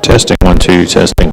Testing, 1, 2, testing.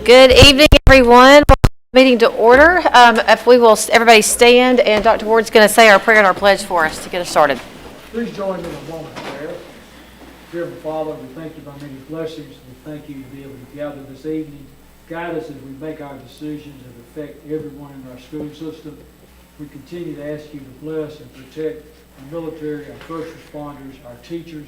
Good evening, everyone. Meeting to order. If we will, everybody stand, and Dr. Ward's going to say our prayer and our pledge for us to get us started. Please join me in a moment of prayer. Dear Father, we thank you for many blessings. We thank you to be able to gather this evening. Guide us as we make our decisions that affect everyone in our school system. We continue to ask you to bless and protect our military, our first responders, our teachers,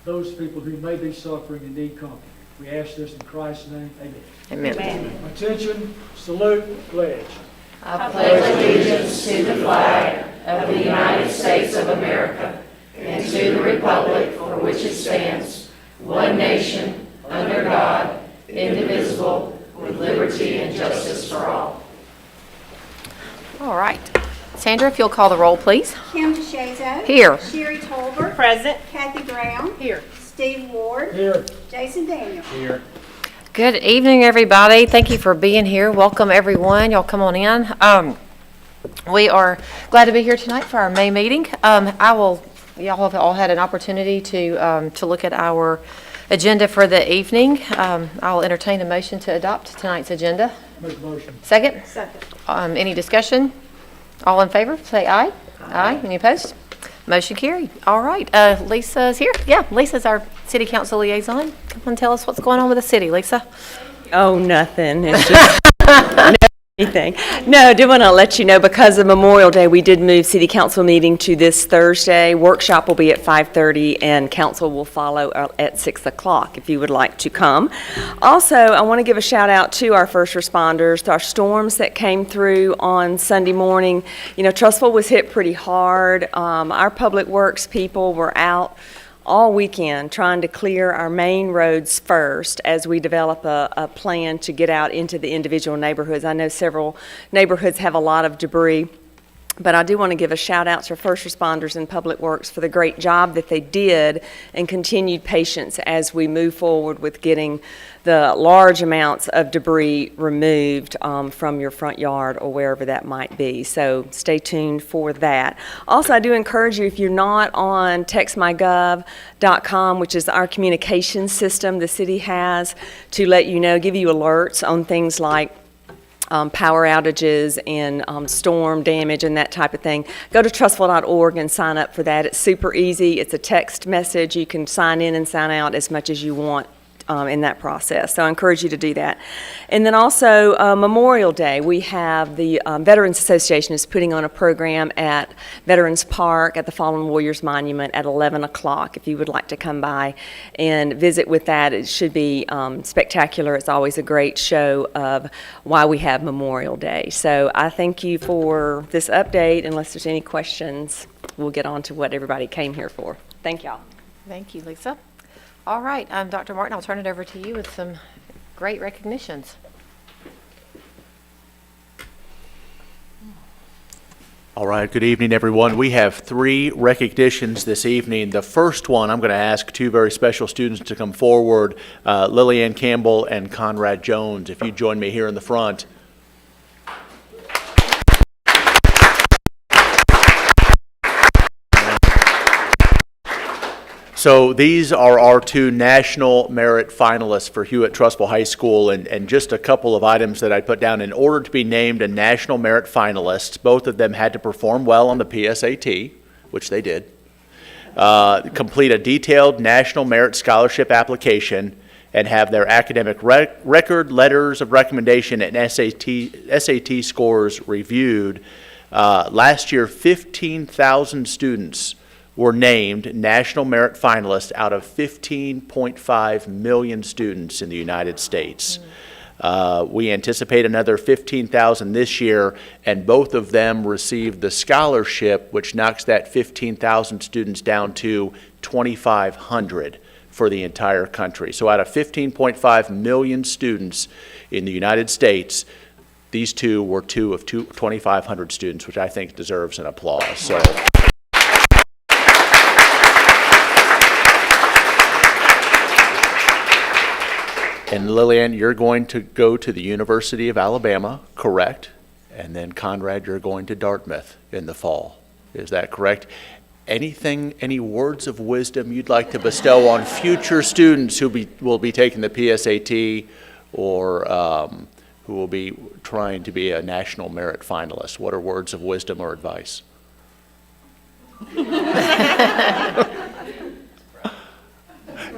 those people who may be suffering and need comfort. We ask this in Christ's name. Amen. Amen. Amen. Attention, salute, pledge. I pledge allegiance to the flag of the United States of America and to the republic for which it stands, one nation, under God, indivisible, with liberty and justice for all. All right. Sandra, if you'll call the roll, please. Kim DeShazo. Here. Sherry Tolbert. Present. Kathy Brown. Here. Steve Ward. Here. Jason Daniel. Here. Good evening, everybody. Thank you for being here. Welcome, everyone. Y'all come on in. We are glad to be here tonight for our May meeting. Y'all have all had an opportunity to look at our agenda for the evening. I'll entertain a motion to adopt tonight's agenda. Make a motion. Second? Second. Any discussion? All in favor, say aye. Aye. Any opposed? Motion carried. All right. Lisa's here. Yeah, Lisa's our city council liaison. Come on, tell us what's going on with the city, Lisa. Oh, nothing. It's just anything. No, I did want to let you know, because of Memorial Day, we did move city council meeting to this Thursday. Workshop will be at 5:30, and council will follow at 6 o'clock if you would like to come. Also, I want to give a shout out to our first responders, our storms that came through on Sunday morning. You know, Trussville was hit pretty hard. Our public works people were out all weekend trying to clear our main roads first as we develop a plan to get out into the individual neighborhoods. I know several neighborhoods have a lot of debris, but I do want to give a shout out to first responders and public works for the great job that they did and continued patience as we move forward with getting the large amounts of debris removed from your front yard or wherever that might be. So stay tuned for that. Also, I do encourage you, if you're not on textmygov.com, which is our communication system the city has to let you know, give you alerts on things like power outages and storm damage and that type of thing. Go to trussville.org and sign up for that. It's super easy. It's a text message. You can sign in and sign out as much as you want in that process. So I encourage you to do that. And then also Memorial Day, we have the Veterans Association is putting on a program at Veterans Park at the Fallen Warriors Monument at 11 o'clock. If you would like to come by and visit with that, it should be spectacular. It's always a great show of why we have Memorial Day. So I thank you for this update. Unless there's any questions, we'll get on to what everybody came here for. Thank y'all. Thank you, Lisa. All right, Dr. Martin, I'll turn it over to you with some great recognitions. All right, good evening, everyone. We have 3 recognitions this evening. The first one, I'm going to ask 2 very special students to come forward, Lillian Campbell and Conrad Jones. If you join me here in the front. So these are our 2 National Merit finalists for Hewitt-Trussville High School, and just a couple of items that I put down. In order to be named a National Merit finalist, both of them had to perform well on the PSAT, which they did, complete a detailed National Merit Scholarship application, and have their academic record, letters of recommendation, and SAT scores reviewed. Last year, 15,000 students were named National Merit finalists out of 15.5 million students in the United States. We anticipate another 15,000 this year, and both of them received the scholarship, which knocks that 15,000 students down to 2,500 for the entire country. So out of 15.5 million students in the United States, these 2 were 2 of 2,500 students, which I think deserves an applause. So. And Lillian, you're going to go to the University of Alabama, correct? And then Conrad, you're going to Dartmouth in the fall. Is that correct? Any words of wisdom you'd like to bestow on future students who will be taking the PSAT or who will be trying to be a national merit finalist? What are words of wisdom or advice?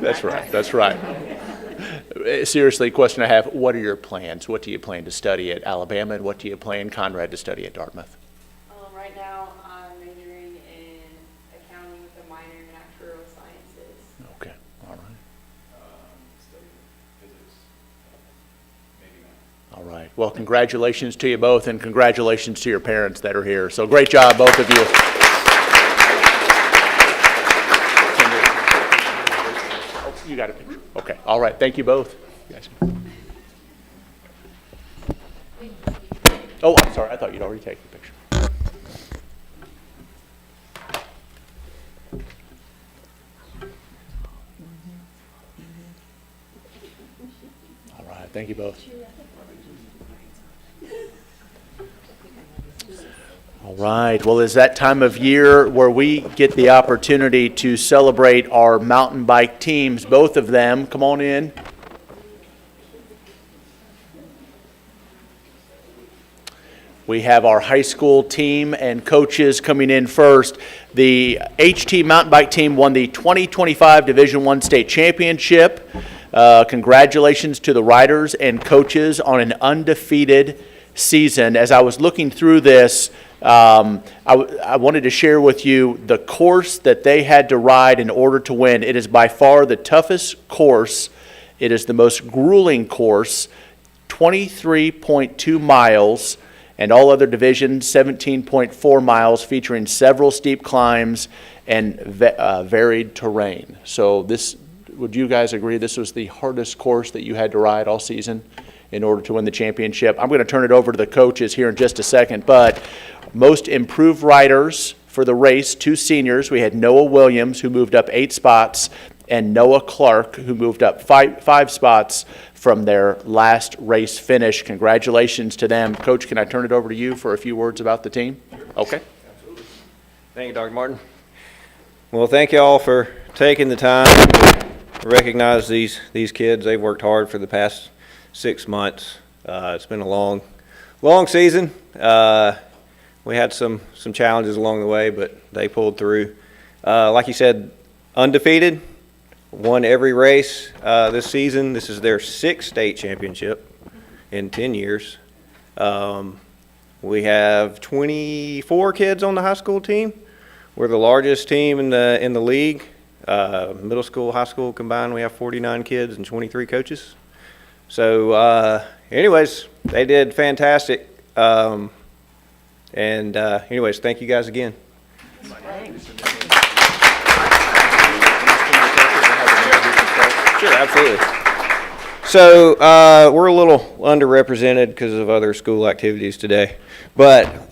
That's right, that's right. Seriously, question I have, what are your plans? What do you plan to study at Alabama, and what do you plan, Conrad, to study at Dartmouth? Right now, I'm majoring in accounting with a minor in actuarial sciences. Okay, all right. All right. Well, congratulations to you both, and congratulations to your parents that are here. So great job, both of you. Oh, you got a picture. Okay. All right. Thank you both. You guys. Oh, I'm sorry. I thought you'd already taken the picture. All right. Thank you both. All right, well, it's that time of year where we get the opportunity to celebrate our mountain bike teams, both of them. Come on in. We have our high school team and coaches coming in first. The HT mountain bike team won the 2025 Division I state championship. Congratulations to the riders and coaches on an undefeated season. As I was looking through this, I wanted to share with you the course that they had to ride in order to win. It is by far the toughest course. It is the most grueling course, 23.2 miles, and all other divisions, 17.4 miles, featuring several steep climbs and varied terrain. So this, would you guys agree this was the hardest course that you had to ride all season in order to win the championship? I'm going to turn it over to the coaches here in just a second, but most improved riders for the race, 2 seniors. We had Noah Williams, who moved up 8 spots, and Noah Clark, who moved up 5 spots from their last race finish. Congratulations to them. Coach, can I turn it over to you for a few words about the team? Okay. Absolutely. Thank you, Dr. Martin. Well, thank you all for taking the time to recognize these kids. They've worked hard for the past 6 months. It's been a long season. We had some challenges along the way, but they pulled through. Like you said, undefeated, won every race this season. This is their 6th state championship in 10 years. We have 24 kids on the high school team. We're the largest team in the league. Middle school, high school combined, we have 49 kids and 23 coaches. So anyways, they did fantastic. Anyways, thank you guys again. Sure, absolutely. So we're a little underrepresented because of other school activities today. But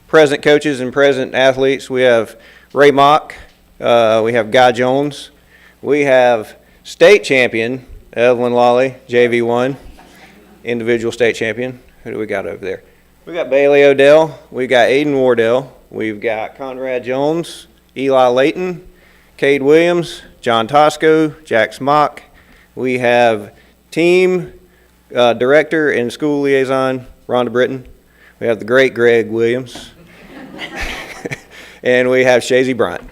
present coaches and present athletes, we have Ray Mock, we have Guy Jones, we have state champion Evelyn Lawley, JV1, individual state champion. Who do we got over there? We got Bailey Odell, we got Aiden Wardell, we've got Conrad Jones, Eli Layton, Cade Williams, John Tosco, Jack Smock. We have team director and school liaison, Rhonda Britton. We have the great Greg Williams. And we have Shazy Bryant.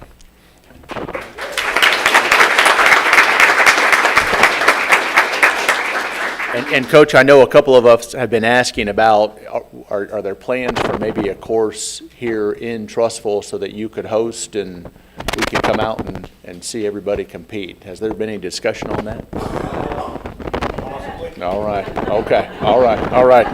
And Coach, I know a couple of us have been asking about, are there plans for maybe a course here in Trussville so that you could host and we could come out and see everybody compete? Has there been any discussion on that? Possibly. All right. Okay. All right. All right.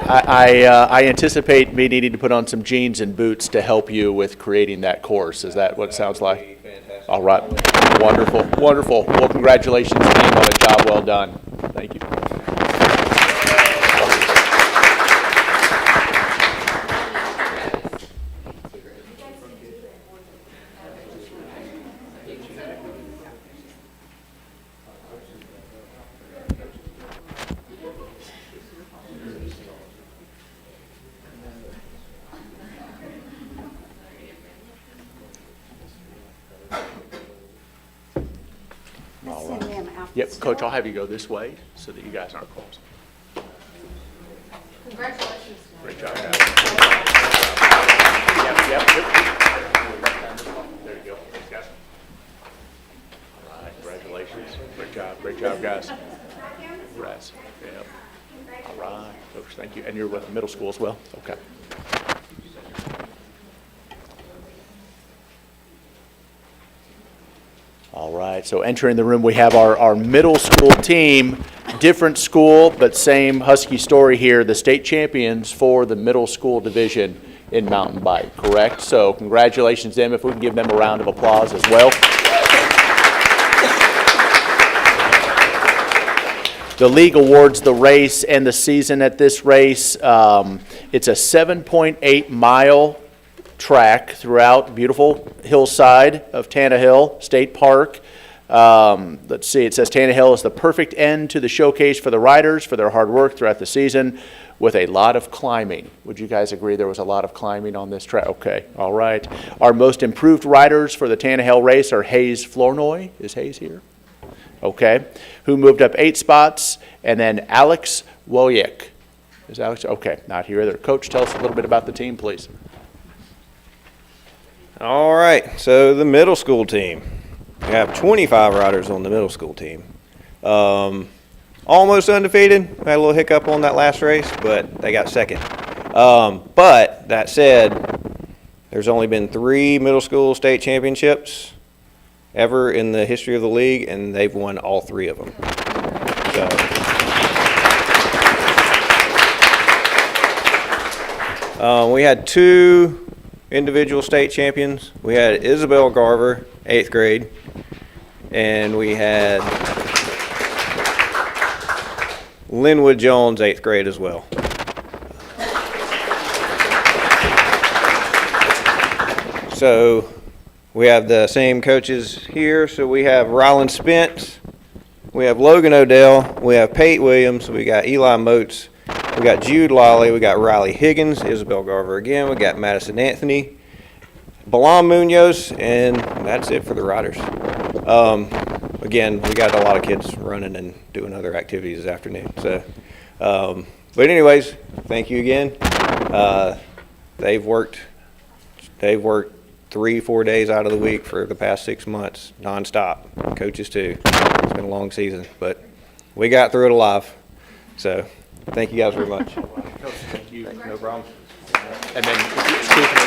I anticipate me needing to put on some jeans and boots to help you with creating that course. Is that what it sounds like? All right. Wonderful. Wonderful. Well, congratulations, team, on a job well done. Thank you. Let's send them out. Yep, Coach, I'll have you go this way so that you guys aren't close. Congratulations. Great job, guys. Yep. There you go. Thanks, guys. All right, congratulations. Great job, guys. Congrats. Yep. All right, Coach, thank you. And you're with middle school as well? Okay. All right, so entering the room, we have our middle school team, different school, but same Husky story here, the state champions for the middle school division in mountain bike, correct? So congratulations to them, if we can give them a round of applause as well. The league awards the race and the season at this race. It's a 7.8 mile track throughout beautiful hillside of Tannehill State Park. Let's see, it says Tannehill is the perfect end to the showcase for the riders for their hard work throughout the season with a lot of climbing. Would you guys agree there was a lot of climbing on this track? Okay, all right. Our most improved riders for the Tannehill race are Hayes Flournoy. Is Hayes here? Okay. Who moved up 8 spots, and then Alex Woyek. Is Alex? Okay, not here either. Coach, tell us a little bit about the team, please. All right, so the middle school team. We have 25 riders on the middle school team. Almost undefeated. We had a little hiccup on that last race, but they got second. But that said, there's only been 3 middle school state championships ever in the history of the league, and they've won all 3 of them. So, we had 2 individual state champions. We had Isabel Garver, 8th grade, and we had Linwood Jones, 8th grade as well. So we have the same coaches here. So we have Ryland Spence, we have Logan Odell, we have Pate Williams, we got Eli Moats, we got Jude Lawley, we got Riley Higgins, Isabel Garver again, we got Madison Anthony, Balam Munoz, and that's it for the riders. Again, we got a lot of kids running and doing other activities this afternoon. So, but anyways, thank you again. They've worked 3-4 days out of the week for the past 6 months, nonstop. Coaches too. It's been a long season, but we got through it alive. So, thank you guys very much. Coach, thank you. No problem. And then, excuse me.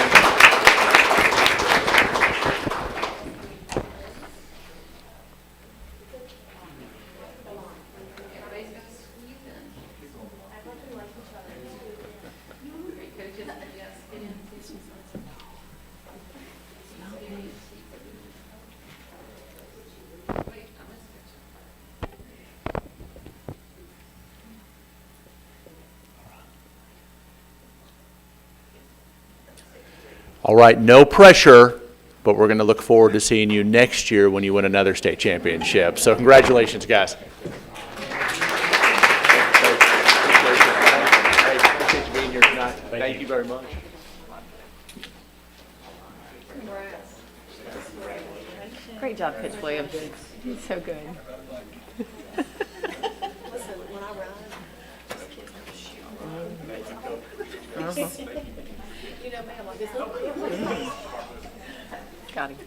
All right, no pressure, but we're going to look forward to seeing you next year when you win another state championship. So congratulations, guys. Appreciate you being here tonight. Thank you very much. Great job, Coach Williams. He's so good. Got him.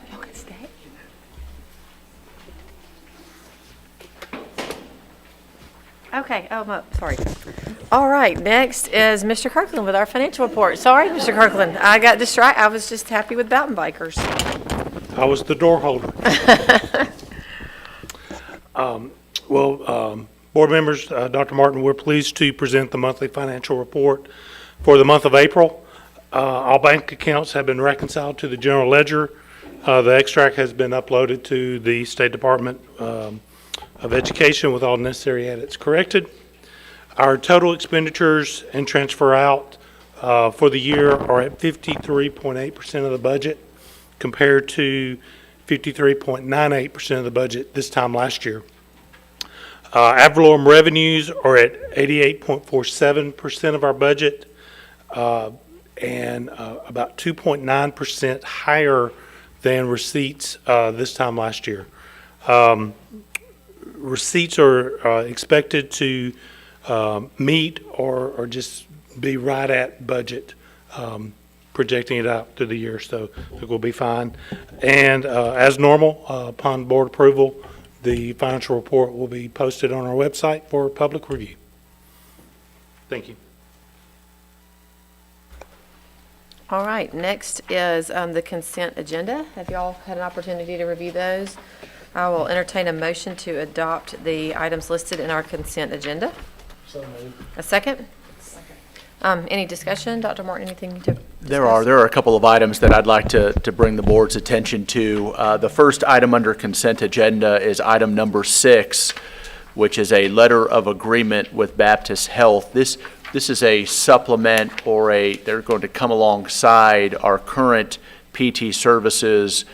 Y'all can stay. Okay, sorry. All right, next is Mr. Kirkland with our financial report. Sorry, Mr. Kirkland, I got distracted. I was just happy with mountain bikers. I was the door holder. Board members, Dr. Martin, we're pleased to present the monthly financial report for the month of April. All bank accounts have been reconciled to the general ledger. The extract has been uploaded to the State Department of Education with all necessary edits corrected. Our total expenditures and transfer out for the year are at 53.8% of the budget compared to 53.98% of the budget this time last year. Ad valorem revenues are at 88.47% of our budget and about 2.9% higher than receipts this time last year. Receipts are expected to meet or just be right at budget, projecting it out through the year, so it will be fine. And as normal, upon board approval, the financial report will be posted on our website for public review. Thank you. All right, next is the consent agenda. Have y'all had an opportunity to review those? I will entertain a motion to adopt the items listed in our consent agenda. So moved. A second? Any discussion? Dr. Martin, anything to discuss? There are a couple of items that I'd like to bring the board's attention to. The first item under consent agenda is item number 6, which is a letter of agreement with Baptist Health. This is a supplement they're going to come alongside our current PT services,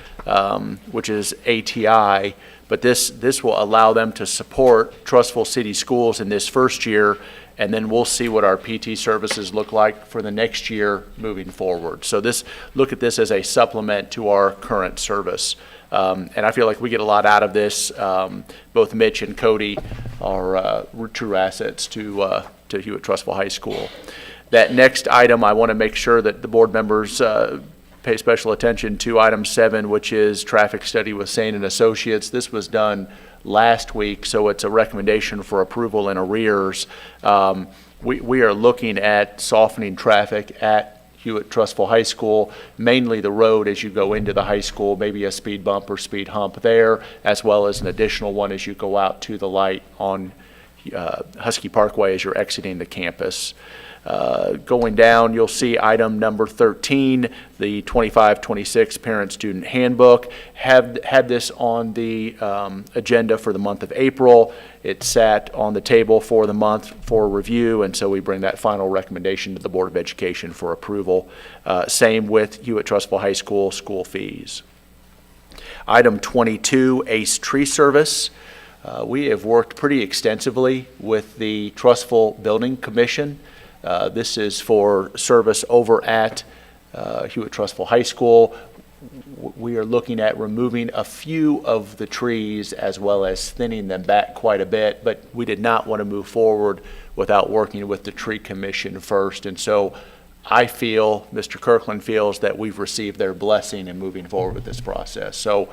which is ATI, but this will allow them to support Trussville City Schools in this first year, and then we'll see what our PT services look like for the next year moving forward. So look at this as a supplement to our current service. And I feel like we get a lot out of this. Both Mitch and Cody are true assets to Hewitt-Trussville High School. That next item, I want to make sure that the board members pay special attention to item 7, which is traffic study with Sane and Associates. This was done last week, so it's a recommendation for approval in arrears. We are looking at softening traffic at Hewitt-Trussville High School, mainly the road as you go into the high school, maybe a speed bump or speed hump there, as well as an additional one as you go out to the light on Husky Parkway as you're exiting the campus. Going down, you'll see item number 13, the 25-26 Parent-Student Handbook. Had this on the agenda for the month of April. It sat on the table for the month for review, and so we bring that final recommendation to the Board of Education for approval. Same with Hewitt-Trussville High School school fees. Item 22, ACE Tree Service. We have worked pretty extensively with the Trussville Building Commission. This is for service over at Hewitt-Trussville High School. We are looking at removing a few of the trees as well as thinning them back quite a bit, but we did not want to move forward without working with the tree commission first. And so I feel, Mr. Kirkland feels, that we've received their blessing in moving forward with this process. So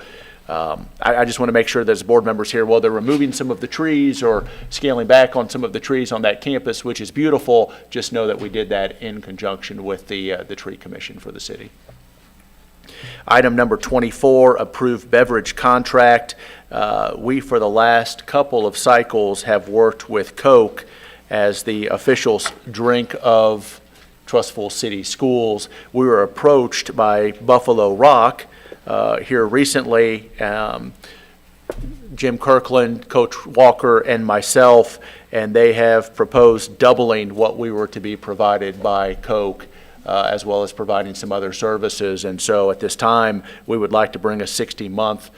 I just want to make sure that as board members here, while they're removing some of the trees or scaling back on some of the trees on that campus, which is beautiful, just know that we did that in conjunction with the tree commission for the city. Item number 24, approved beverage contract. We, for the last couple of cycles, have worked with Coke as the official drink of Trussville City Schools. We were approached by Buffalo Rock here recently, Jim Kirkland, Coach Walker, and myself, and they have proposed doubling what we were to be provided by Coke, as well as providing some other services. And so at this time, we would like to bring a 60-month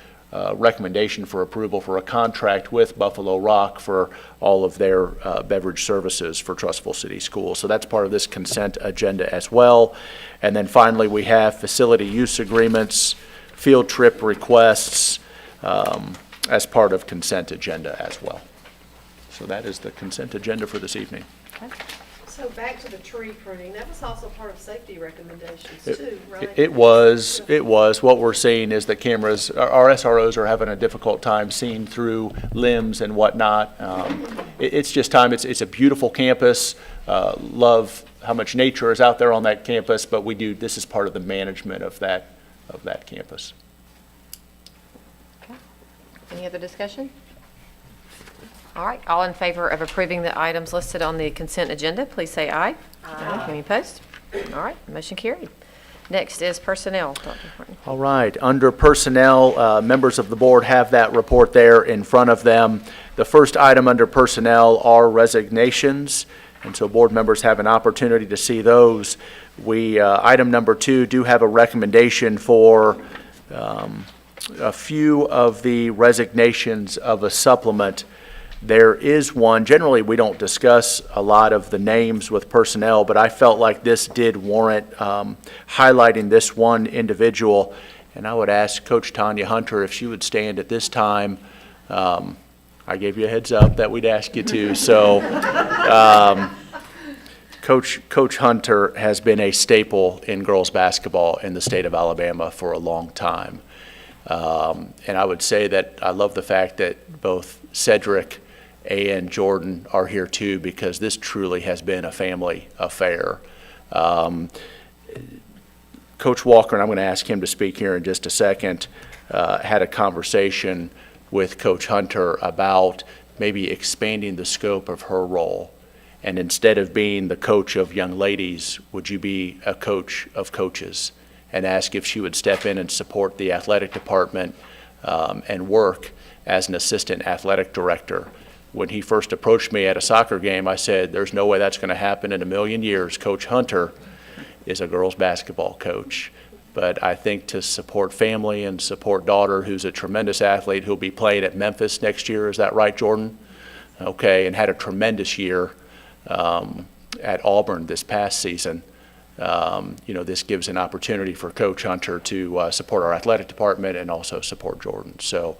recommendation for approval for a contract with Buffalo Rock for all of their beverage services for Trussville City Schools. So that's part of this consent agenda as well. And then finally, we have facility use agreements, field trip requests as part of consent agenda as well. So that is the consent agenda for this evening. So back to the tree pruning, that was also part of safety recommendations too, right? It was. What we're seeing is that cameras, our SROs are having a difficult time seeing through limbs and whatnot. It's just time. It's a beautiful campus. Love how much nature is out there on that campus, but this is part of the management of that campus. Okay. Any other discussion? All right, all in favor of approving the items listed on the consent agenda, please say aye. Aye. Any opposed? All right, motion carried. Next is personnel, Dr. Martin. All right, under personnel, members of the board have that report there in front of them. The first item under personnel are resignations, and so board members have an opportunity to see those. We, item number 2, do have a recommendation for a few of the resignations of a supplement. There is one. Generally, we don't discuss a lot of the names with personnel, but I felt like this did warrant highlighting this one individual, And I would ask Coach Tanya Hunter if she would stand at this time. I gave you a heads up that we'd ask you to. So Coach Hunter has been a staple in girls basketball in the state of Alabama for a long time. And I would say that I love the fact that both Cedric and Jordan are here too, because this truly has been a family affair. Coach Walker, and I'm going to ask him to speak here in just a second, had a conversation with Coach Hunter about maybe expanding the scope of her role. And instead of being the coach of young ladies, would you be a coach of coaches? And ask if she would step in and support the athletic department and work as an assistant athletic director. When he first approached me at a soccer game, I said, there's no way that's going to happen in a million years. Coach Hunter is a girls basketball coach. But I think to support family and support daughter, who's a tremendous athlete, who'll be playing at Memphis next year, is that right, Jordan? Okay, and had a tremendous year at Auburn this past season. This gives an opportunity for Coach Hunter to support our athletic department and also support Jordan. So,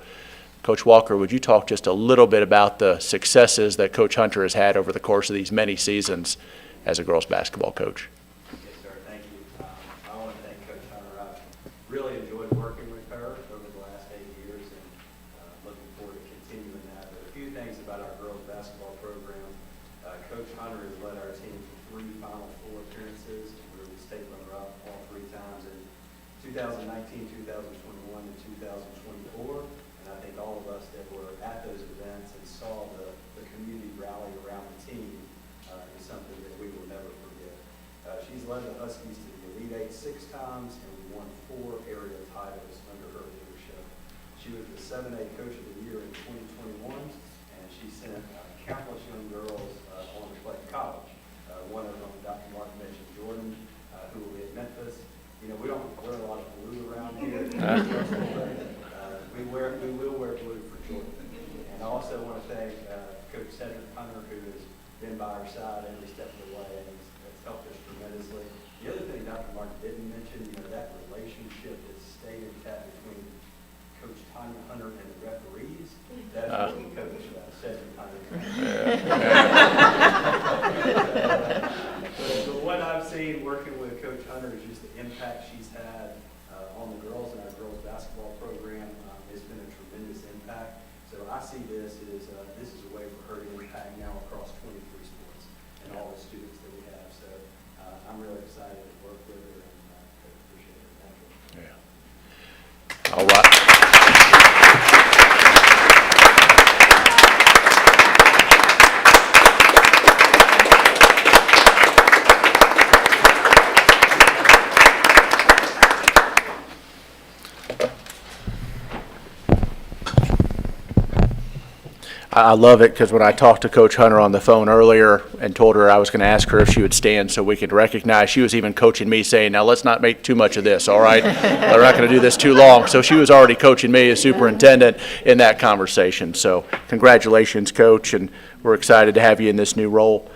Coach Walker, would you talk just a little bit about the successes that Coach Hunter has had over the course of these many seasons as a girls basketball coach? Yes, sir. Thank you. I want to thank Coach Hunter. I've really enjoyed working with her over the last 8 years, and looking forward to continuing that. But a few things about our girls basketball program. Coach Hunter has led our team to 3 Final Four appearances, where we stayed runner-up all 3 times in 2019, 2021, and 2024. And I think all of us that were at those events and saw the community rally around the team is something that we will never forget. She's led the Huskies to the Elite Eight 6 times, and we won 4 area titles under her leadership. She was the 7A Coach of the Year in 2021, and she sent countless young girls on to play college. One of them, Dr. Martin mentioned, Jordan, who will be at Memphis. We don't wear a lot of blue around here. We will wear blue for Jordan. And I also want to thank Coach Cedric Hunter, who has been by our side every step of the way and has helped us tremendously. The other thing Dr. Martin didn't mention, that relationship that stayed intact between Coach Tanya Hunter and the referees. That's what Coach Cedric Hunter. So what I've seen working with Coach Hunter is just the impact she's had on the girls in our girls basketball program. It's been a tremendous impact. So I see this as this is a way for her to impact now across 23 sports and all the students that we have. So I'm really excited to work with her, and appreciate it. Thank you. Yeah. All right. I love it because when I talked to Coach Hunter on the phone earlier and told her I was going to ask her if she would stand so we could recognize, she was even coaching me saying, now let's not make too much of this, all right? We're not going to do this too long. So she was already coaching me as superintendent in that conversation. So congratulations, Coach, and we're excited to have you in this new role.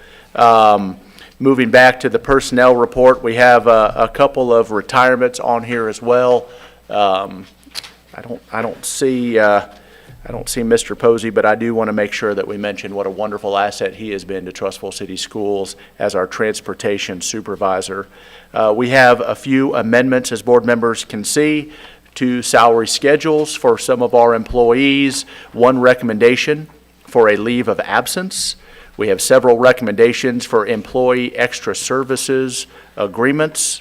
Moving back to the personnel report, we have a couple of retirements on here as well. I don't see Mr. Posey, but I do want to make sure that we mention what a wonderful asset he has been to Trussville City Schools as our transportation supervisor. We have a few amendments, as board members can see, to salary schedules for some of our employees. One recommendation for a leave of absence. We have several recommendations for employee extra services agreements.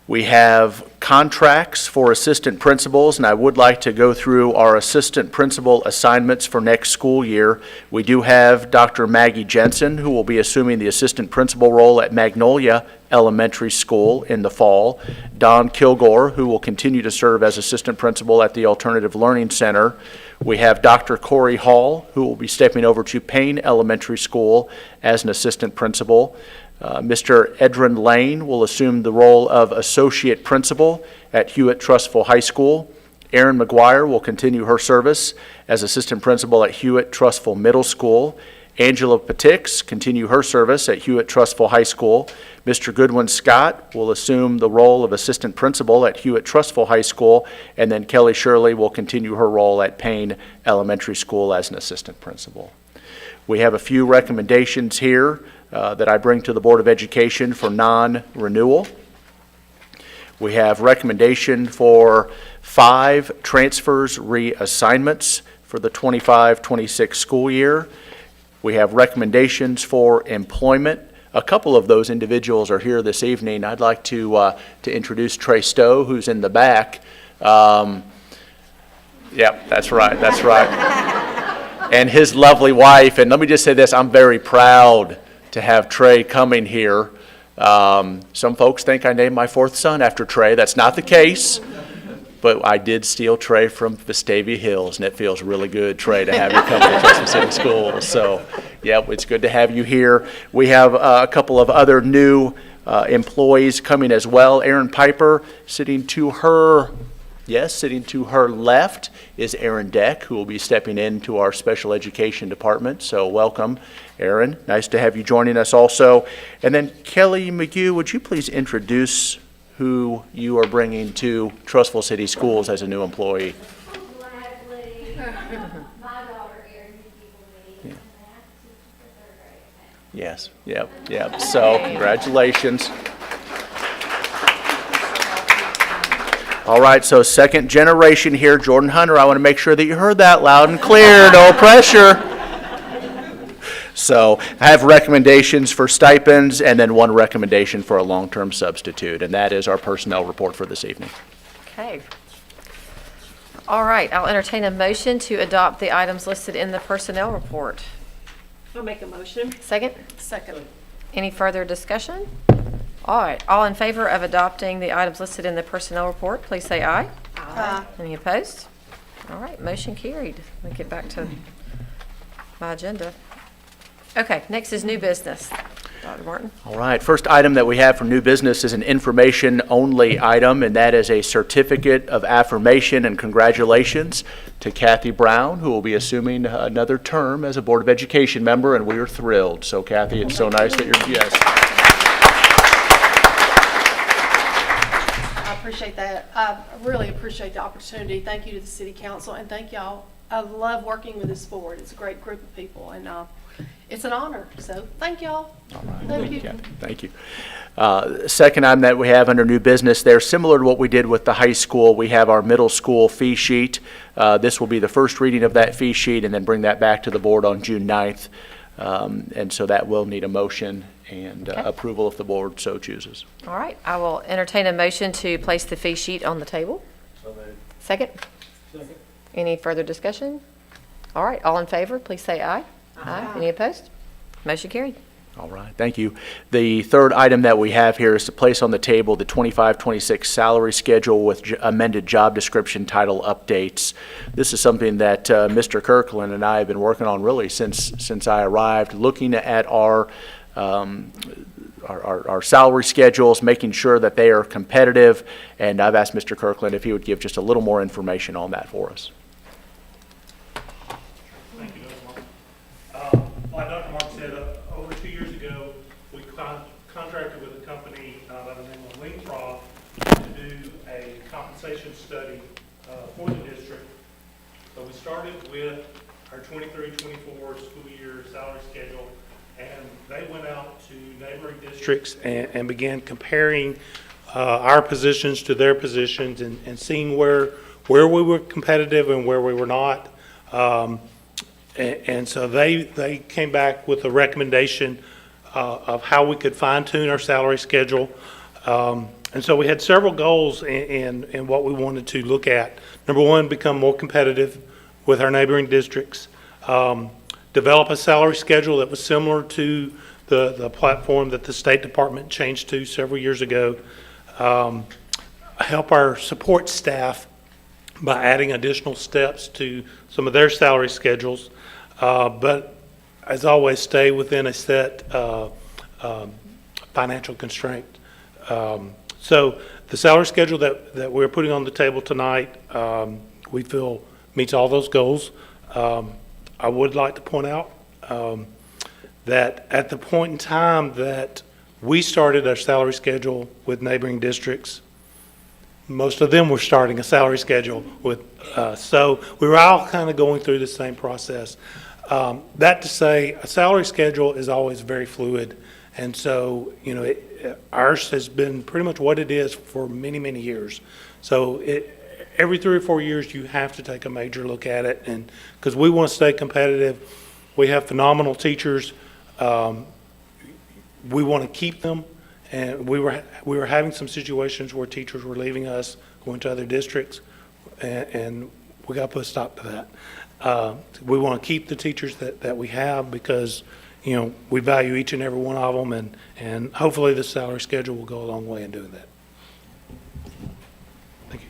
We have contracts for assistant principals, and I would like to go through our assistant principal assignments for next school year. We do have Dr. Maggie Jensen, who will be assuming the assistant principal role at Magnolia Elementary School in the fall. Don Kilgore, who will continue to serve as assistant principal at the Alternative Learning Center. We have Dr. Corey Hall, who will be stepping over to Payne Elementary School as an assistant principal. Mr. Edrin Lane will assume the role of associate principal at Hewitt-Trussville High School. Erin McGuire will continue her service as assistant principal at Hewitt-Trussville Middle School. Angela Petix continue her service at Hewitt Trussville High School. Mr. Goodwin Scott will assume the role of assistant principal at Hewitt Trussville High School, and then Kelly Shirley will continue her role at Payne Elementary School as an assistant principal. We have a few recommendations here that I bring to the Board of Education for non-renewal. We have recommendation for 5 transfers reassignments for the 25-26 school year. We have recommendations for employment. A couple of those individuals are here this evening. I'd like to introduce Trey Stowe, who's in the back. Yep, that's right, that's right. And his lovely wife. And let me just say this, I'm very proud to have Trey coming here. Some folks think I named my 4th son after Trey. That's not the case. But I did steal Trey from Vestavia Hills, and it feels really good, Trey, to have you come to Trussville City Schools. So, yeah, it's good to have you here. We have a couple of other new employees coming as well. Erin Piper, sitting to her left is Erin Deck, who will be stepping into our special education department. So welcome, Erin. Nice to have you joining us also. And then Kelly McGee, would you please introduce who you are bringing to Trussville City Schools as a new employee? Gladly. My daughter, Erin, will be, and I have to teach for 3rd grade. Yes, yep. So congratulations. All right, so second generation here, Jordan Hunter. I want to make sure that you heard that loud and clear, no pressure. So I have recommendations for stipends and then one recommendation for a long-term substitute, and that is our personnel report for this evening. Okay. All right, I'll entertain a motion to adopt the items listed in the personnel report. I'll make a motion. Second? Second. Any further discussion? All right, all in favor of adopting the items listed in the personnel report, please say aye. Aye. Any opposed? All right, motion carried. Let me get back to my agenda. Okay, next is new business. Dr. Martin. All right, first item that we have for new business is an information-only item, and that is a certificate of affirmation and congratulations to Kathy Brown, who will be assuming another term as a Board of Education member, and we are thrilled. So Kathy, it's so nice that you're, yes. I appreciate that. I really appreciate the opportunity. Thank you to the City Council, and thank y'all. I love working with this board. It's a great group of people, and it's an honor. So thank y'all. All right. Thank you. Yeah, thank you. Second item that we have under new business there, similar to what we did with the high school, we have our middle school fee sheet. This will be the first reading of that fee sheet and then bring that back to the board on June 9th. And so that will need a motion and approval if the board so chooses. All right, I will entertain a motion to place the fee sheet on the table. So moved. Second? Second. Any further discussion? All right, all in favor, please say aye. Aye. Any opposed? Motion carried. All right, thank you. The third item that we have here is to place on the table the 25-26 salary schedule with amended job description title updates. This is something that Mr. Kirkland and I have been working on really since I arrived, looking at our salary schedules, making sure that they are competitive, and I've asked Mr. Kirkland if he would give just a little more information on that for us. Thank you, Dr. Martin. Like Dr. Martin said, over 2 years ago, we contracted with a company by the name of Lengthroth to do a compensation study for the district. So we started with our 23-24 school year salary schedule, and they went out to neighboring districts and began comparing our positions to their positions and seeing where we were competitive and where we were not. And so they came back with a recommendation of how we could fine-tune our salary schedule. And so we had several goals in what we wanted to look at. Number one, become more competitive with our neighboring districts. Develop a salary schedule that was similar to the platform that the State Department changed to several years ago. Help our support staff by adding additional steps to some of their salary schedules. But as always, stay within a set financial constraint. So the salary schedule that we're putting on the table tonight, we feel meets all those goals. I would like to point out that at the point in time that we started our salary schedule with neighboring districts, most of them were starting a salary schedule with us. So we were all kind of going through the same process. That to say, a salary schedule is always very fluid. And so, ours has been pretty much what it is for many, many years. So every 3 or 4 years, you have to take a major look at it, and because we want to stay competitive. We have phenomenal teachers. We want to keep them, and we were having some situations where teachers were leaving us, going to other districts, and we got to put a stop to that. We want to keep the teachers that we have because we value each and every one of them, and hopefully the salary schedule will go a long way in doing that. Thank you.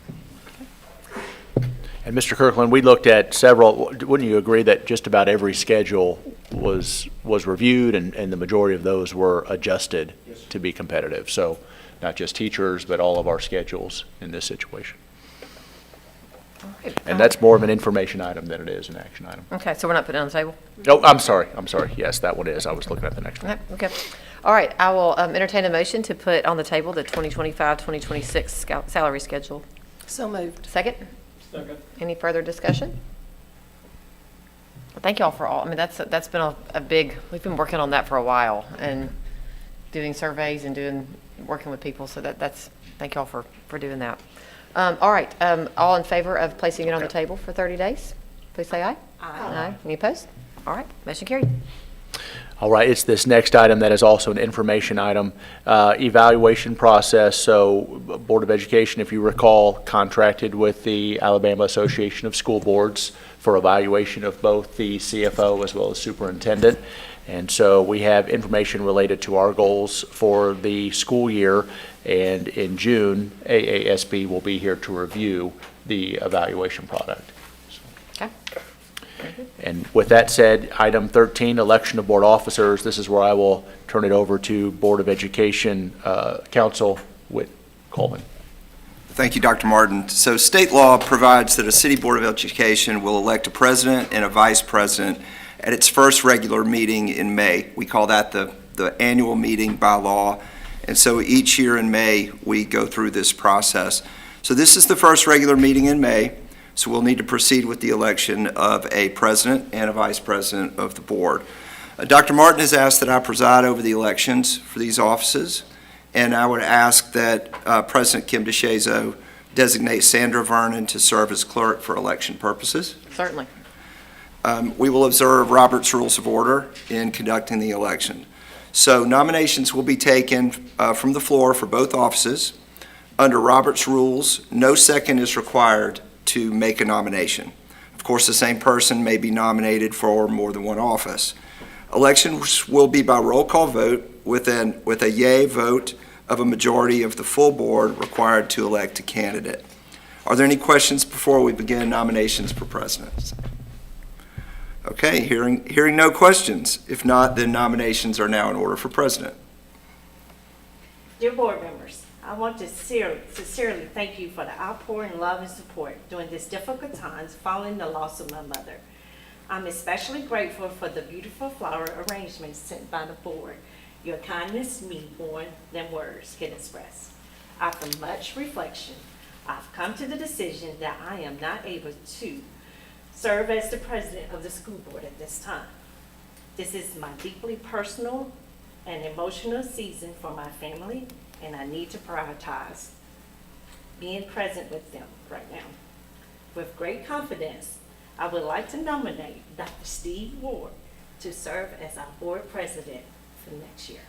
And Mr. Kirkland, we looked at several, wouldn't you agree that just about every schedule was reviewed and the majority of those were adjusted to be competitive? So not just teachers, but all of our schedules in this situation. And that's more of an information item than it is an action item. Okay, so we're not putting it on the table? Oh, I'm sorry. Yes, that one is. I was looking at the next one. Okay. All right, I will entertain a motion to put on the table the 2025-2026 salary schedule. So moved. Second? Second. Any further discussion? Thank you all for all, that's been a big, we've been working on that for a while and doing surveys and working with people, so thank you all for doing that. All right, all in favor of placing it on the table for 30 days? Please say aye. Aye. Any opposed? All right, motion carried. All right, it's this next item that is also an information item, evaluation process. So Board of Education, if you recall, contracted with the Alabama Association of School Boards for evaluation of both the CFO as well as superintendent. And so we have information related to our goals for the school year. And in June, AASB will be here to review the evaluation product. Okay. And with that said, item 13, election of board officers. This is where I will turn it over to Board of Education Counsel Whit Coleman. Thank you, Dr. Martin. So state law provides that a city board of education will elect a president and a vice president at its first regular meeting in May. We call that the annual meeting by law. And so each year in May, we go through this process. So this is the first regular meeting in May. So we'll need to proceed with the election of a president and a vice president of the board. Dr. Martin has asked that I preside over the elections for these offices, and I would ask that President Kim DeShazo designate Sandra Vernon to serve as clerk for election purposes. Certainly. We will observe Robert's Rules of Order in conducting the election. So nominations will be taken from the floor for both offices. Under Robert's Rules, no second is required to make a nomination. Of course, the same person may be nominated for more than one office. Elections will be by roll call vote with a yea vote of a majority of the full board required to elect a candidate. Are there any questions before we begin nominations for president? Okay, hearing no questions. If not, then nominations are now in order for president. Dear board members, I want to sincerely thank you for the outpouring love and support during this difficult times following the loss of my mother. I'm especially grateful for the beautiful flower arrangements sent by the board. Your kindness means more than words can express. After much reflection, I've come to the decision that I am not able to serve as the president of the school board at this time. This is my deeply personal and emotional season for my family, and I need to prioritize being present with them right now. With great confidence, I would like to nominate Dr. Steve Ward to serve as our board president for next year.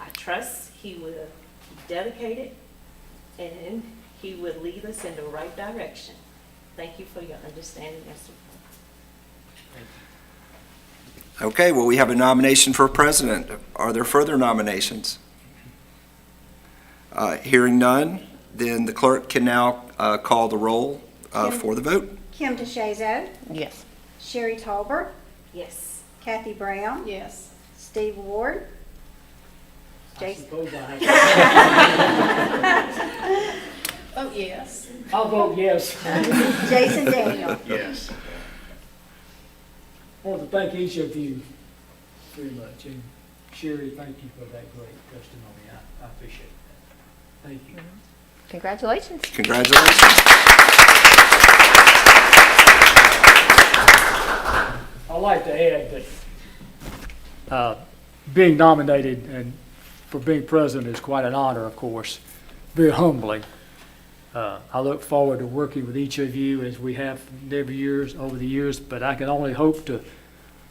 I trust he will be dedicated and he will lead us in the right direction. Thank you for your understanding and support. Okay, well, we have a nomination for president. Are there further nominations? Hearing none, then the clerk can now call the roll for the vote. Kim DeShazo, Yes. Sherry Tolbert, Yes. Kathy Brown, Yes. Steve Ward, I Jason. suppose I have Oh, yes. I'll vote yes. Jason Daniel. Yes. I want to thank each of you very much. And Sherry, thank you for that great testimony. I appreciate that. Thank you. Congratulations. Congratulations. I'd like to add that being nominated and for being president is quite an honor, of course, very humbling. I look forward to working with each of you as we have over the years, but I can only hope to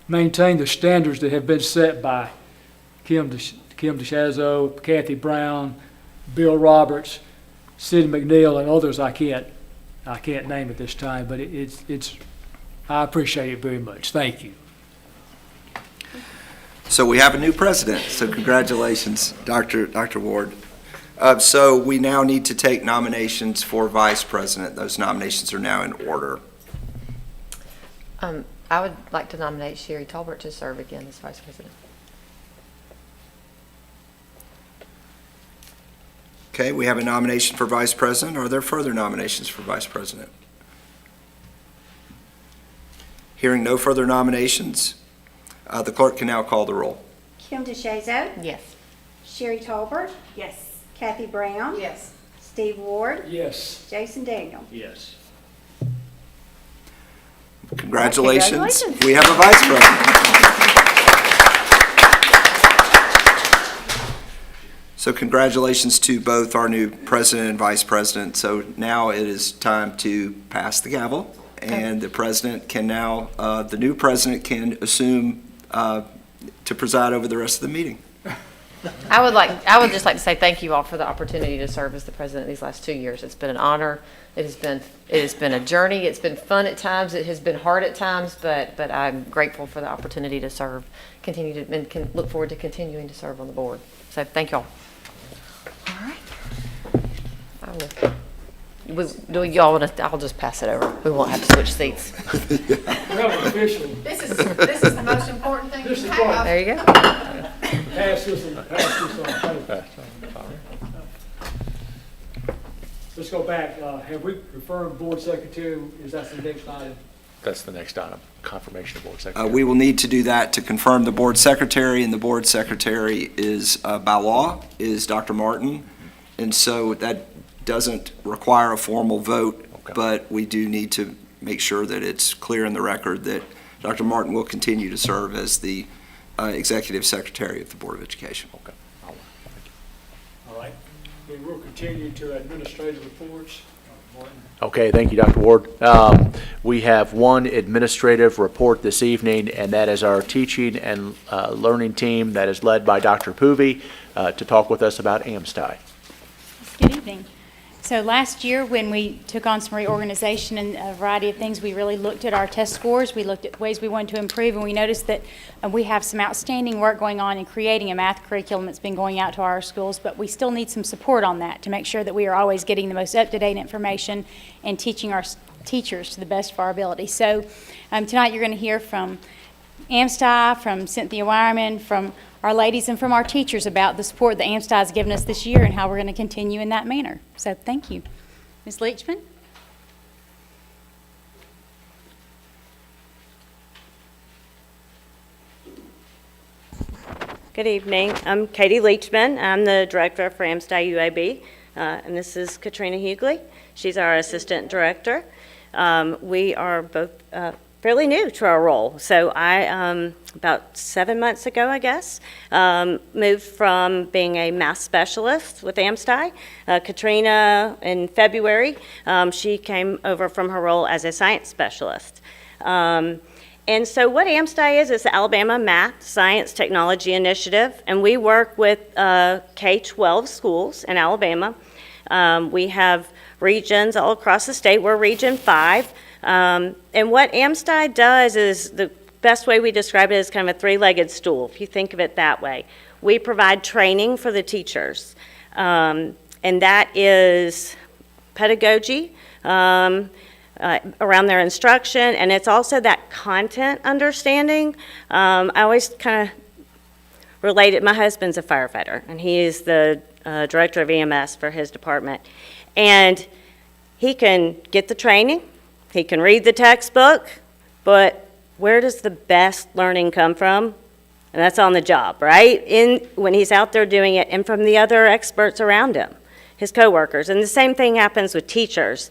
maintain the standards that have been set by Kim DeShazo, Kathy Brown, Bill Roberts, Sid McNeil, and others I can't name at this time, but I appreciate it very much. Thank you. So we have a new president, so congratulations, Dr. Ward. So we now need to take nominations for vice president. Those nominations are now in order. I would like to nominate Sherry Talbert to serve again as vice president. Okay, we have a nomination for vice president. Are there further nominations for vice president? Hearing no further nominations, the clerk can now call the roll. Kim DeShazo, Yes. Sherry Talbert, Yes. Kathy Brown, Yes. Steve Ward, Yes. Jason Daniel. Yes. Congratulations. Congratulations. We have a vice president. So congratulations to both our new president and vice president. So now it is time to pass the gavel, and the president can now, the new president can assume to preside over the rest of the meeting. I would just like to say thank you all for the opportunity to serve as the president these last 2 years. It's been an honor. It has been a journey. It's been fun at times. It has been hard at times, but I'm grateful for the opportunity to serve, and can look forward to continuing to serve on the board. So thank you all. All right. Do y'all want to? I'll just pass it over. We won't have to switch seats. Well, officially, This is the most important thing you This is have. There you go. pass this on. Let's go back. Have we confirmed board secretary? Is that the next item? That's the next item, confirmation of board secretary. We will need to do that to confirm the board secretary, and the board secretary is, by law, is Dr. Martin. And so that doesn't require a formal vote, Okay. but we do need to make sure that it's clear in the record that Dr. Martin will continue to serve as the executive secretary of the Board of Education. Okay. All right. And we'll continue to administrative reports. Martin. Okay, thank you, Dr. Ward. We have one administrative report this evening, and that is our teaching and learning team that is led by Dr. Poovey to talk with us about AMSTI. Good evening. So last year, when we took on some reorganization and a variety of things, we really looked at our test scores. We looked at ways we wanted to improve, and we noticed that we have some outstanding work going on in creating a math curriculum that's been going out to our schools, but we still need some support on that to make sure that we are always getting the most up-to-date information and teaching our teachers to the best of our ability. So tonight you're going to hear from AMSTI, from Cynthia Wireman, from our ladies, and from our teachers about the support that AMSTI has given us this year and how we're going to continue in that manner. So thank you. Ms. Leachman? Good evening. I'm Katie Leachman. I'm the director for AMSTI UAB, and this is Katrina Hughley. She's our assistant director. We are both fairly new to our role. So I, about 7 months ago, I guess, moved from being a math specialist with AMSTI. Katrina, in February, she came over from her role as a science specialist. And so what AMSTI is the Alabama Math Science Technology Initiative, and we work with K-12 schools in Alabama. We have regions all across the state. We're Region 5. And what AMSTI does is, the best way we describe it is kind of a three-legged stool, if you think of it that way. We provide training for the teachers, and that is pedagogy, around their instruction, and it's also that content understanding. I always kind of relate it. My husband's a firefighter, and he is the director of EMS for his department. And he can get the training, he can read the textbook, but where does the best learning come from? And that's on the job, right? When he's out there doing it, and from the other experts around him, his coworkers. And the same thing happens with teachers.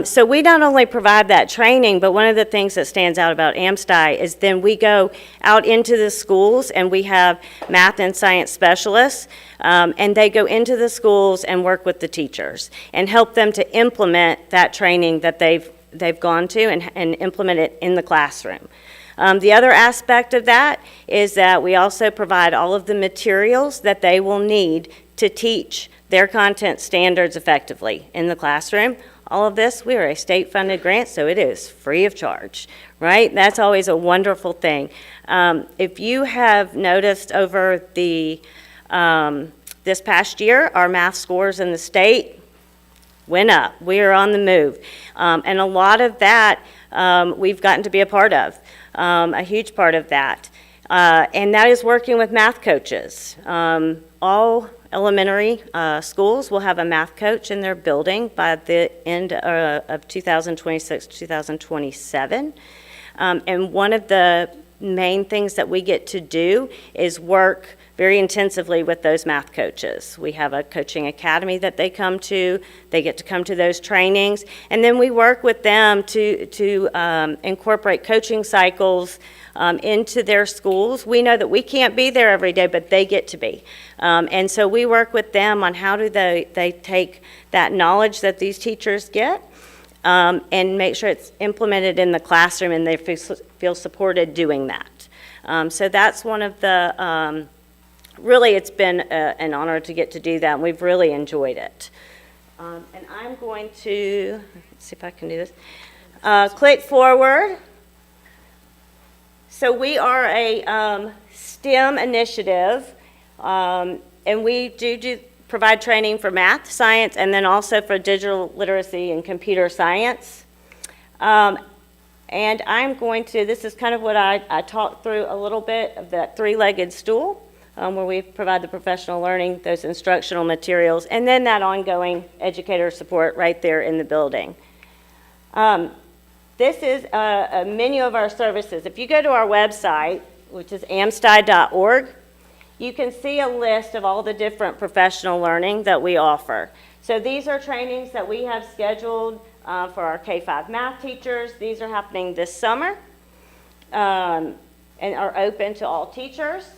So we not only provide that training, but one of the things that stands out about AMSTI is then we go out into the schools and we have math and science specialists, and they go into the schools and work with the teachers and help them to implement that training that they've gone to and implement it in the classroom. The other aspect of that is that we also provide all of the materials that they will need to teach their content standards effectively in the classroom. All of this, we are a state-funded grant, so it is free of charge, right? That's always a wonderful thing. If you have noticed over the this past year, our math scores in the state went up. We are on the move. And a lot of that we've gotten to be a part of, a huge part of that. And that is working with math coaches. All elementary schools will have a math coach in their building by the end of 2026, 2027. And one of the main things that we get to do is work very intensively with those math coaches. We have a coaching academy that they come to. They get to come to those trainings. And then we work with them to incorporate coaching cycles into their schools. We know that we can't be there every day, but they get to be. And so we work with them on how do they take that knowledge that these teachers get and make sure it's implemented in the classroom and they feel supported doing that. So that's one of the, really it's been an honor to get to do that, and we've really enjoyed it. And I'm going to, let's see if I can do this. Click forward. So we are a STEM initiative, and we do provide training for math, science, and then also for digital literacy and computer science. And I'm going to, this is kind of what I talked through a little bit of that three-legged stool, where we provide the professional learning, those instructional materials, and then that ongoing educator support right there in the building. This is a menu of our services. If you go to our website, which is amsti.org, you can see a list of all the different professional learning that we offer. So these are trainings that we have scheduled for our K-5 math teachers. These are happening this summer and are open to all teachers.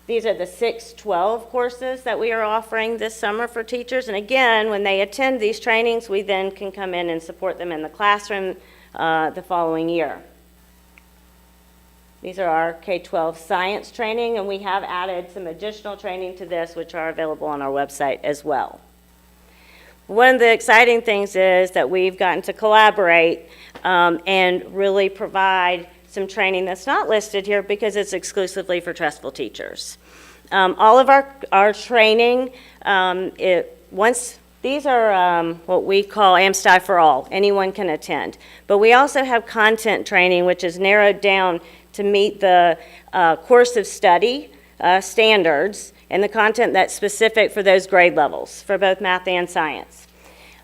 These are the 6-12 courses that we are offering this summer for teachers. And again, when they attend these trainings, we then can come in and support them in the classroom the following year. These are our K-12 science training, and we have added some additional training to this, which are available on our website as well. One of the exciting things is that we've gotten to collaborate and really provide some training that's not listed here because it's exclusively for Trussville teachers. All of our training, these are what we call AMSTI for all. Anyone can attend. But we also have content training, which is narrowed down to meet the course of study standards and the content that's specific for those grade levels for both math and science.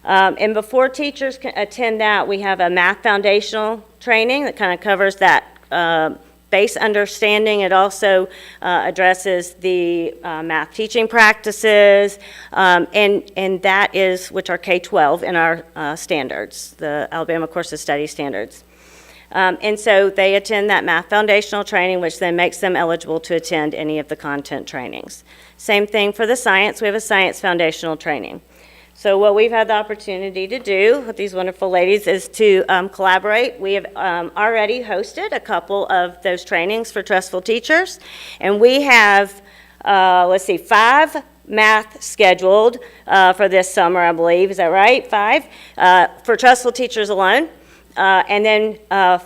And before teachers can attend that, we have a math foundational training that kind of covers that base understanding. It also addresses the math teaching practices, and that is, which are K-12 in our standards, the Alabama Course of Study standards. And so they attend that math foundational training, which then makes them eligible to attend any of the content trainings. Same thing for the science. We have a science foundational training. So what we've had the opportunity to do with these wonderful ladies is to collaborate. We have already hosted a couple of those trainings for Trussville teachers, and we have, 5 math scheduled for this summer, I believe. Is that right? 5 for Trussville teachers alone, and then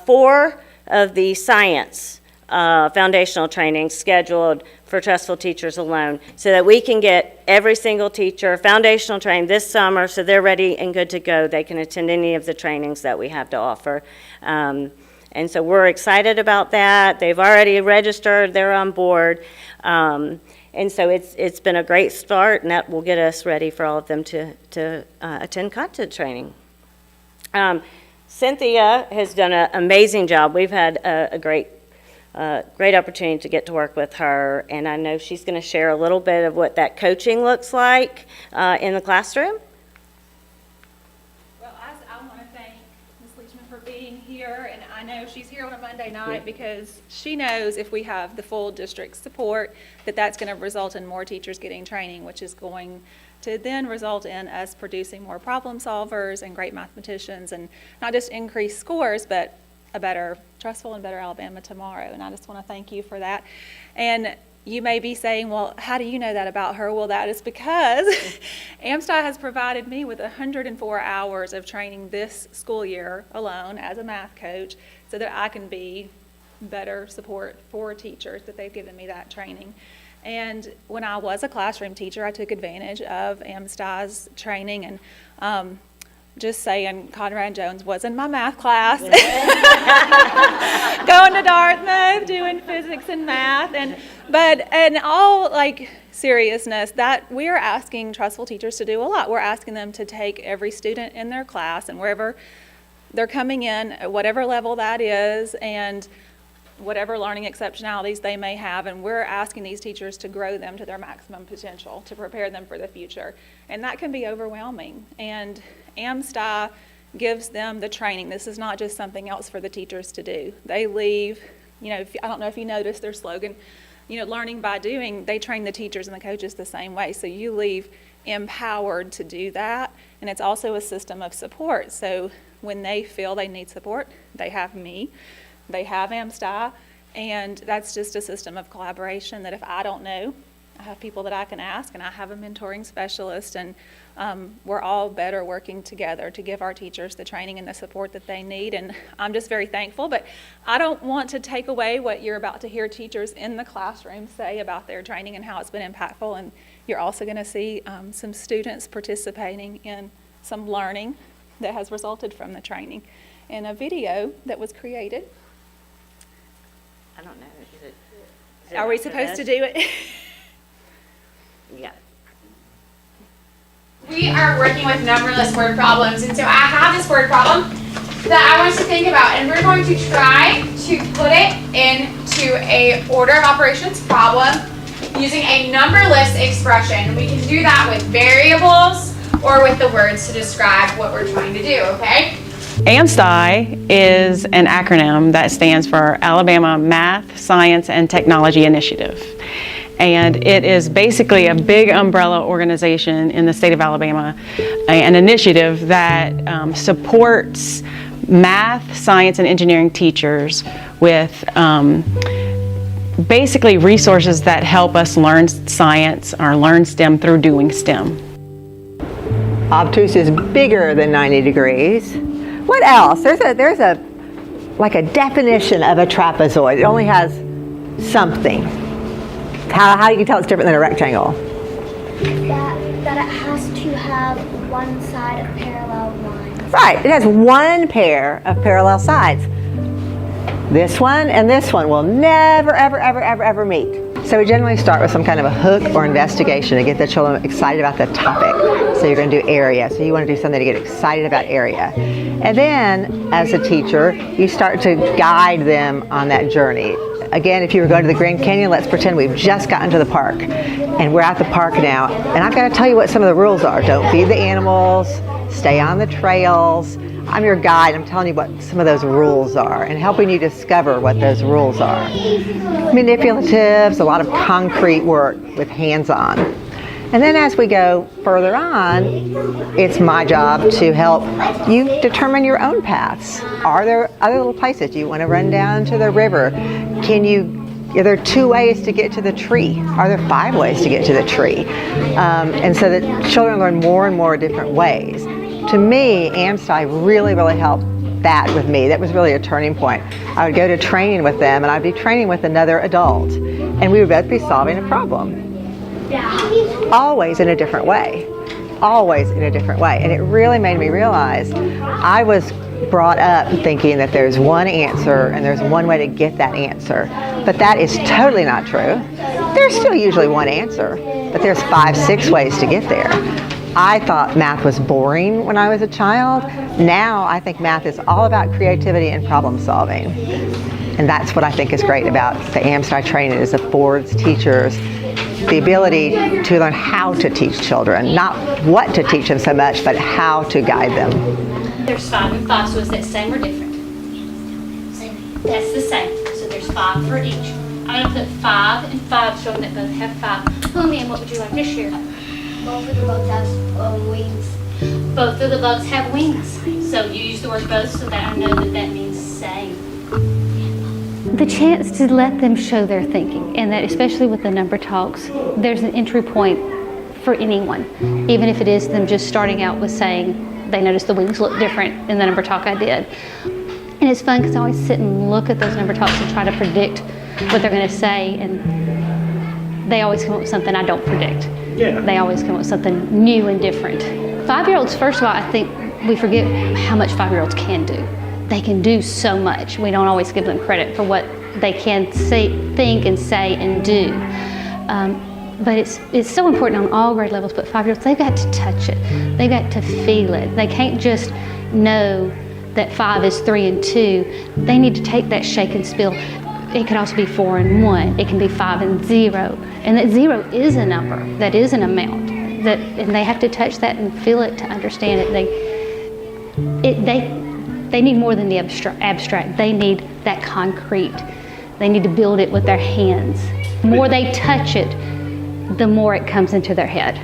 4 of the science foundational trainings scheduled for Trussville teachers alone, so that we can get every single teacher foundational trained this summer so they're ready and good to go. They can attend any of the trainings that we have to offer. And so we're excited about that. They've already registered, they're on board. And so it's been a great start, and that will get us ready for all of them to attend content training. Cynthia has done an amazing job. We've had a great great opportunity to get to work with her, and I know she's going to share a little bit of what that coaching looks like in the classroom. Well, I want to thank Ms. Leachman for being here, and I know she's here on a Monday night because she knows if we have the full district support, that that's going to result in more teachers getting training, which is going to then result in us producing more problem solvers and great mathematicians, and not just increase scores, but a better Trussville and better Alabama tomorrow. And I just want to thank you for that. And you may be saying, well, how do you know that about her? Well, that is because AMSTI has provided me with 104 hours of training this school year alone as a math coach so that I can be better support for teachers, that they've given me that training. And when I was a classroom teacher, I took advantage of AMSTI's training, and just saying, Conrad Jones was in my math class, going to Dartmouth, doing physics and math, but in all seriousness, that we are asking Trussville teachers to do a lot. We're asking them to take every student in their class and wherever they're coming in, at whatever level that is, and whatever learning exceptionalities they may have, and we're asking these teachers to grow them to their maximum potential, to prepare them for the future. And that can be overwhelming. And AMSTI gives them the training. This is not just something else for the teachers to do. They leave, I don't know if you noticed their slogan, learning by doing. They train the teachers and the coaches the same way. So you leave empowered to do that. And it's also a system of support. So when they feel they need support, they have me. They have AMSTI, and that's just a system of collaboration that if I don't know, I have people that I can ask, and I have a mentoring specialist, and we're all better working together to give our teachers the training and the support that they need. And I'm just very thankful, but I don't want to take away what you're about to hear teachers in the classroom say about their training and how it's been impactful. And you're also going to see some students participating in some learning that has resulted from the training in a video that was created. I don't know. Is it Are we supposed to do it? Yeah. We are working with numberless word problems, and so I have this word problem that I want us to think about, and we're going to try to put it into a order of operations problem using a numberless expression. We can do that with variables or with the words to describe what we're trying to do, okay? AMSTI is an acronym that stands for Alabama Math, Science, and Technology Initiative. And it is basically a big umbrella organization in the state of Alabama, an initiative that supports math, science, and engineering teachers with basically resources that help us learn science or learn STEM through doing STEM. Obtuse is bigger than 90 degrees. What else? There's a definition of a trapezoid. It only has something. How do you tell it's different than a rectangle? That it has to have one side of parallel lines. Right, it has one pair of parallel sides. This one and this one will never, ever, ever, ever, ever meet. So we generally start with some kind of a hook or investigation to get the children excited about the topic. So you're going to do area. So you want to do something to get excited about area. And then, as a teacher, you start to guide them on that journey. Again, if you were going to the Grand Canyon, let's pretend we've just gotten to the park. And we're at the park now. And I've got to tell you what some of the rules are. Don't feed the animals. Stay on the trails. I'm your guide. I'm telling you what some of those rules are and helping you discover what those rules are. Manipulatives, a lot of concrete work with hands-on. And then as we go further on, it's my job to help you determine your own paths. Are there other little places? Do you want to run down to the river? Are there 2 ways to get to the tree? Are there 5 ways to get to the tree? And so that children learn more and more different ways. To me, AMSTI really, really helped that with me. That was really a turning point. I would go to training with them, and I'd be training with another adult, and we would both be solving a problem. Always in a different way. Always in a different way. And it really made me realize I was brought up thinking that there's one answer and there's one way to get that answer. But that is totally not true. There's still usually one answer, but there's 5, 6 ways to get there. I thought math was boring when I was a child. Now I think math is all about creativity and problem solving. And that's what I think is great about the AMSTI training, is it affords teachers the ability to learn how to teach children, not what to teach them so much, but how to guide them. There's 5 and 5, so is that same or different? Same. That's the same. So there's 5 for each. I'm going to put 5 and 5, showing that both have 5. Tell me, what would you like to share? Both of the bugs have wings. Both of the bugs have wings. So you use the word both so that I know that that means same. The chance to let them show their thinking, and that especially with the number talks, there's an entry point for anyone, even if it is them just starting out with saying they noticed the wings look different in the number talk I did. And it's fun because I always sit and look at those number talks and try to predict what they're going to say, and they always come up with something I don't predict. Yeah. They always come up with something new and different. 5-year-olds, first of all, I think we forget how much 5-year-olds can do. They can do so much. We don't always give them credit for what they can say, think and say and do. But it's so important on all grade levels, but 5-year-olds, they've got to touch it. They've got to feel it. They can't just know that 5 is 3 and 2. They need to take that shake and spill. It could also be 4 and 1. It can be 5 and 0. And that 0 is a number. That is an amount. And they have to touch that and feel it to understand it. They need more than the abstract. They need that concrete. They need to build it with their hands. The more they touch it, the more it comes into their head.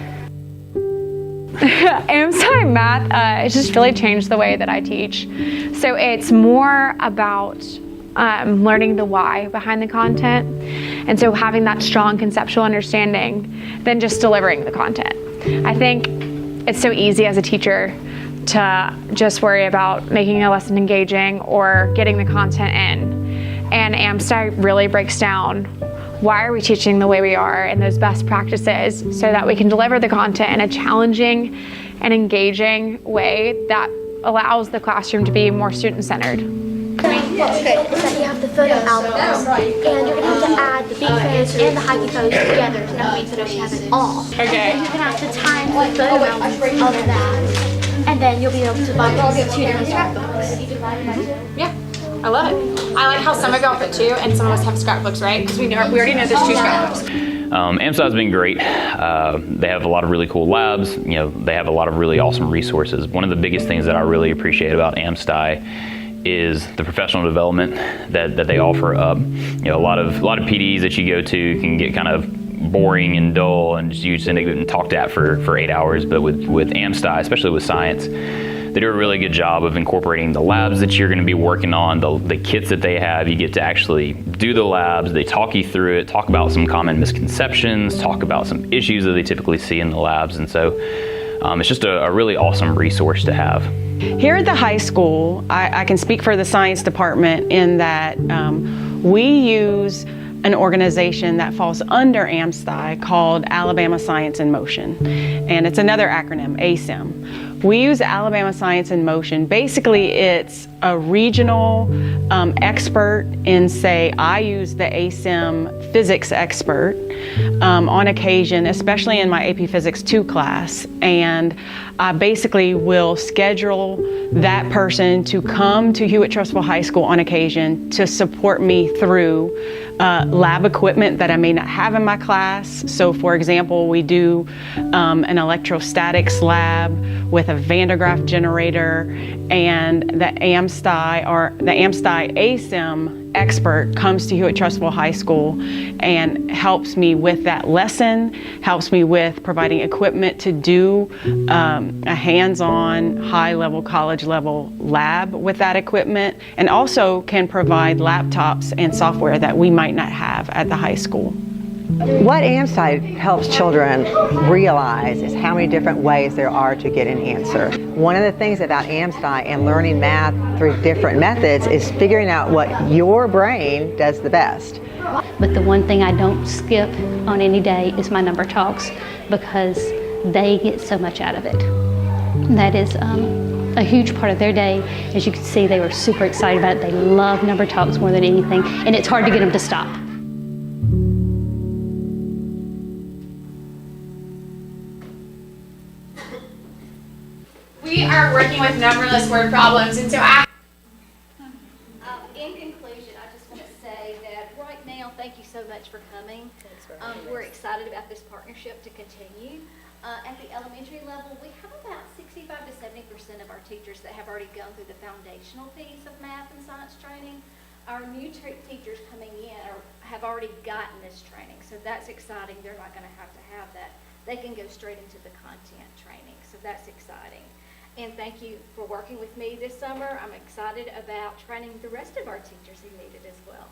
AMSTI Math has just really changed the way that I teach. So it's more about learning the why behind the content, and so having that strong conceptual understanding than just delivering the content. I think it's so easy as a teacher to just worry about making a lesson engaging or getting the content in. And AMSTI really breaks down why are we teaching the way we are and those best practices so that we can deliver the content in a challenging and engaging way that allows the classroom to be more student-centered. What's good is that you have the photo albums, and you're going to have to add the big photos and the hikey photos together, so that means that you have it all. Okay. And you're going to have to time the photo albums of that, and then you'll be able to buy 2 different scrapbooks. Yeah, I love it. I like how some of y'all put 2 and some of us have scrapbooks, right? Because we already know there's 2 scrapbooks. AMSTI has been great. They have a lot of really cool labs. You know, they have a lot of really awesome resources. One of the biggest things that I really appreciate about AMSTI is the professional development that they offer up. You know, a lot of PDs that you go to can get kind of boring and dull, and just you sit and talk at for 8 hours. But with AMSTI, especially with science, they do a really good job of incorporating the labs that you're going to be working on, the kits that they have. You get to actually do the labs. They talk you through it, talk about some common misconceptions, talk about some issues that they typically see in the labs. And so it's just a really awesome resource to have. Here at the high school, I can speak for the science department in that we use an organization that falls under AMSTI called Alabama Science in Motion, and it's another acronym, ASIM. We use Alabama Science in Motion. Basically, it's a regional expert in, say, I use the ASIM physics expert on occasion, especially in my AP Physics 2 class, and I basically will schedule that person to come to Hewitt-Trussville High School on occasion to support me through lab equipment that I may not have in my class. So for example, we do an electrostatics lab with a Van de Graaff generator, and the AMSTI ASIM expert comes to Hewitt-Trussville High School and helps me with that lesson, helps me with providing equipment to do a hands-on, high-level, college-level lab with that equipment, and also can provide laptops and software that we might not have at the high school. What AMSTI helps children realize is how many different ways there are to get an answer. One of the things about AMSTI and learning math through different methods is figuring out what your brain does the best. But the one thing I don't skip on any day is my number talks, because they get so much out of it. That is a huge part of their day. As you can see, they were super excited about it. They love number talks more than anything, and it's hard to get them to stop. We are working with numberless word problems, and so In conclusion, I just want to say that right now, thank you so much for coming. We're excited about this partnership to continue. At the elementary level, we have about 65 to 70% of our teachers that have already gone through the foundational piece of math and science training. Our new teachers coming in have already gotten this training, so that's exciting. They're not going to have that. They can go straight into the content training, so that's exciting. And thank you for working with me this summer. I'm excited about training the rest of our teachers who need it as well.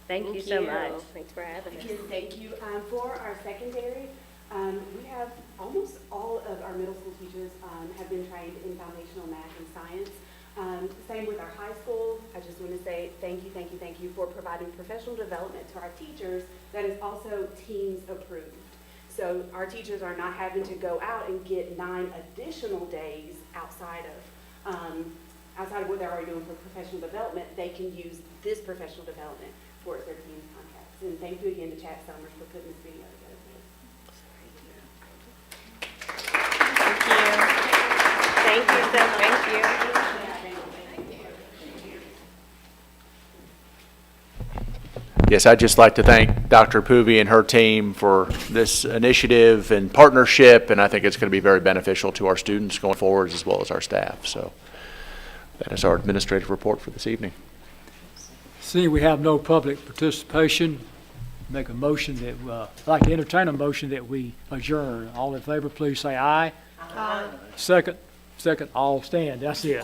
Thank you so much. Thanks for having us. Thank you. For our secondary, we have almost all of our middle school teachers have been trained in foundational math and science. Same with our high school. I just want to say thank you for providing professional development to our teachers that is also Teams approved. So our teachers are not having to go out and get 9 additional days outside of what they're already doing for professional development. They can use this professional development towards their Teams contracts. And thank you again to Chad Summers for putting this video together. Thank you so much. Thank you. Yes, I'd just like to thank Dr. Poovey and her team for this initiative and partnership, and I think it's going to be very beneficial to our students going forward as well as our staff. So that is our administrative report for this evening. Seeing we have no public participation, make a motion that, I'd like to entertain a motion that we adjourn. All in favor, please say aye. Aye. Second, all stand. That's it.